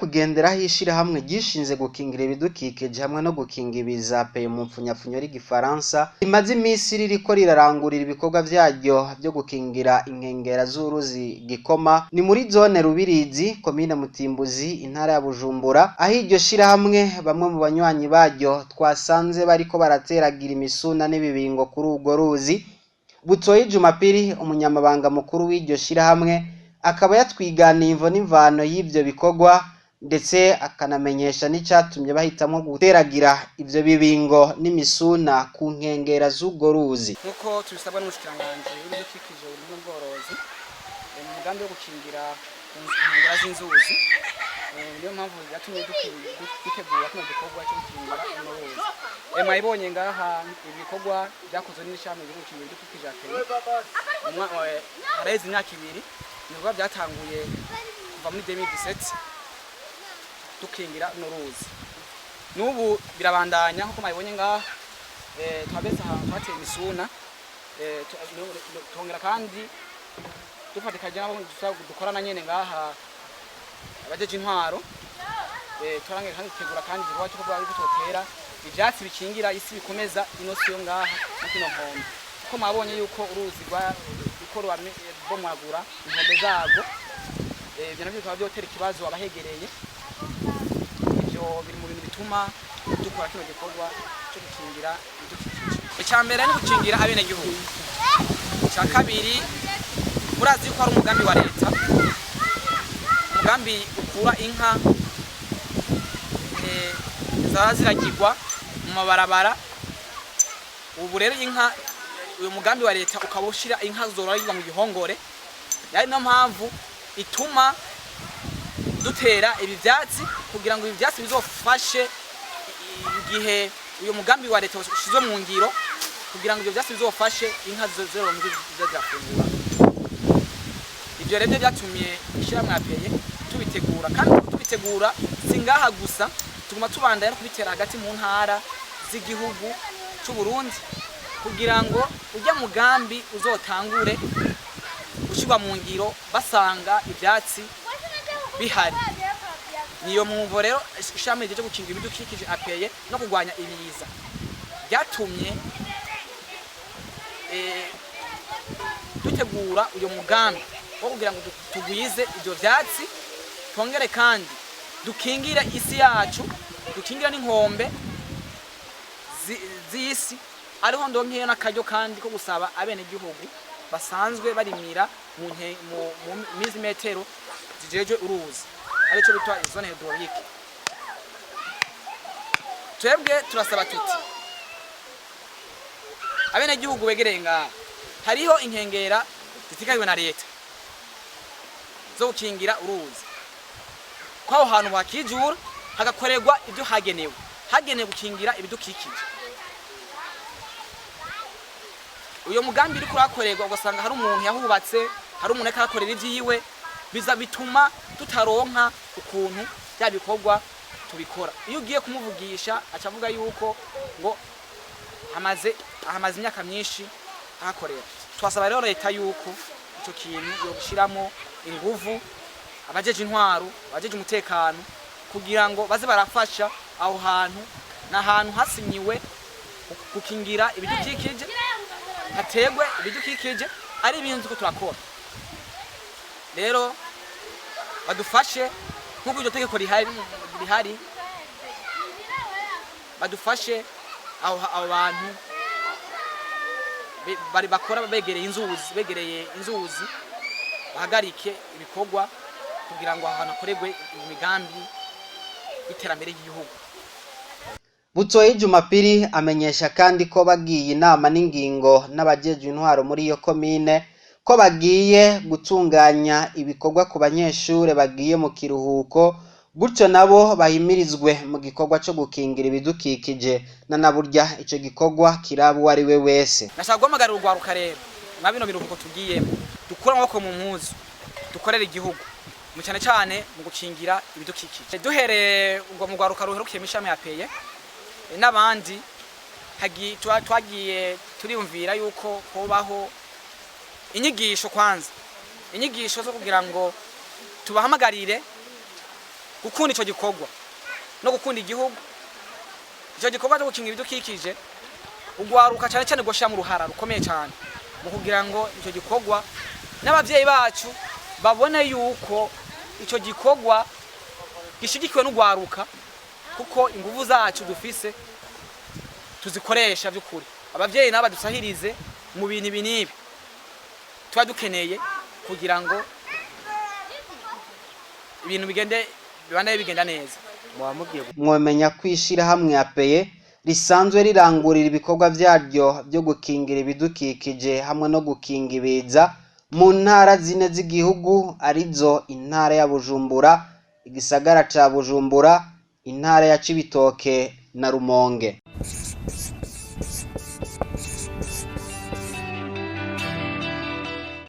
kugendera hishira hamwe gishinze gukingira ibidukikije hamwe no gukinga ibiza peye mu mfunyapfunyo y'igifaransa imaze iminsi ririko rirarangurira ibikorwa vyaryo byo gukingira inkengera z'uruzi Gikoma ni muri zone Rubirizi komine Mutimbuzi intara ya Bujumbura aho iryo shira hamwe bamwe mu banywanyi baryo twasanze bariko barateragira imisuna n'ibibingo kuri urwo ruzi. Butoyi Jumapili umunyamabanga mukuru w'iryo shira hamwe akaba yatwiganiye imvo n'imvano y'ivyo bikorwa ndetse akanamenyesha n'icatumye bahitamwo guteragira ivyo bibingo n'imisuna ku nkengera z'urwo ruzi. Nuko tubisabwa n'umushikiranganje w'ibidukikije n'ubworozi mu mugambi wo gukingira inkengera z'inzuzi, niyo mpamvu yatumye dutegura kino gikorwa cyo gukingira uruzi. Mwayibonye ngaha ibikorwa byakozwe n'ishami ryo gukingira ibidukikije haraheze imyaka 2. Ibikorwa byatanguye kuva muri 2017 dukingira n'uruzi. N'ubu birabandanya nkuko mwayibonye ngaha twabetse ahantu twateye imisuna, tongera kandi dufatikanye nabo dukorana nyene ngaha abajeje intwaro, turangiye kandi tegura kandi igikorwa cyo kuba bitotera ivyatsi bikingira isi bikomeza inosi yo ngaha no kino nkombe. Kuko mwabonye yuko uruzi rwa bomwagura inkombe zago, ivyo navyo bikaba byotera ikibazo abahegereye. Ivyo biri mu bintu bituma dukora kino gikorwa cyo gukingira ibidukikije. Icyambere ni gukingira abene gihugu. Cya kabiri murazi ko ari umugambi wa leta, umugambi ukura inka zaraziragirwa mu mabarabara. Ubu rero inka uyu mugambi wa leta ukabushira inka zororerwa mu gihongore, yari no mpamvu ituma dutera ibi vyatsi kugira ngo ibi vyatsi bizofashe igihe uyu mugambi wa leta ushizwe mu ngiro, kugira ngo ibyo vyatsi bizofashe inka zero mu zirafungura. Ibyo rero byatumye ishira mwapeye tubitegura, kandi tubitegura singaha gusa, tuguma tubandanya kubitera hagati mu ntara z'igihugu cy'u Burundi kugira ngo ujya mugambi uzotangure ushirwa mu ngiro basanga ivyatsi bihari. Niyo mwumvo rero ishami ryo gukingira ibidukikije apeye no kugwanya ibiza byatumye dutegura uyu mugambi wo kugira ngo tugwize ibyo vyatsi, tongere kandi dukingire isi yacu, dukingira n'inkombe z'isi. Ariho ndonkeyo n'akaryo kandi ko gusaba abene gihugu basanzwe barimira mu milimetero zijeje uruzi, arico bitwa zone hydraulique. Twebwe turasaba tuti abene gihugu begereye ngaha hariho inkengera zitikariwe na leta zo gukingira uruzi, kwaho hantu hakijura hagakorerwa ibyo hagenewe gukingira ibidukikije. Uyo mugambi uri kurakorerwa ugasanga hari umuntu yahubatse, hari umuntu akakorera ivyiwe, biza bituma tutaronka ukuntu bya bikorwa tubikora. Iyo ugiye kumuvugisha acavuga yuko ngo hamaze imyaka myinshi ahakorera. Twasaba rero leta yuko ico kintu yo gushiramo inguvu, abajeje intwaro, abajeje umutekano, kugira ngo baze barafasha aho hantu n'ahantu hasinyiwe gukingira ibidukikije, hategwe ibidukikije ari ibintu ko turakora. Rero badufashe nkuko iryo tegeko rihari, badufashe aho bantu bari bakora begereye inzuzi bahagarike ibikorwa kugira ngo ahantu hakorerwe imigambi y'iterambere ry'igihugu. Butoyi Jumapili amenyesha kandi ko bagiye inama n'ingingo n'abajeje intwaro muri iyo komine ko bagiye gutunganya ibikorwa ku banyeshure bagiye mu kiruhuko, gutyo nabo bahimirizwe mu gikorwa cyo gukingira ibidukikije naburya ico gikorwa kirabu wari we wese. Nashaka guhamagara urwaruka rero mwa bino biruhuko tugiyemo, dukora amaboko mu mpuzu, dukorera igihugu mu cyane cyane mu gukingira ibidukikije. Duhereye ubwo mu rwaruka ruherukiye mishami yapeye n'abandi twagiye turiyumvira yuko kubaho inyigisho, kwanza inyigisho zo kugira ngo tubahamagarire gukunda ico gikorwa no gukunda igihugu. Ico gikorwa cyo gukingira ibidukikije ugwaruka cyane cyane goshira mu ruhara rukomeye cyane mu kugira ngo ico gikorwa n'abavyeyi bacu babone yuko ico gikorwa gishigikiwe n'ugwaruka, kuko inguvu zacu dufise tuzikoresha by'ukuri. Abavyeyi nabo badusahirize mu bintu binibi tuba dukeneye kugira ngo ibintu bigenda neza. Mwomenya kwishira hamwe apeye risanzwe rirangurira ibikorwa vyaryo byo gukingira ibidukikije hamwe no gukinga ibiza mu ntara zine z'igihugu arizo intara ya Bujumbura, igisagara ca Bujumbura, intara ya Cibitoke na Rumonge.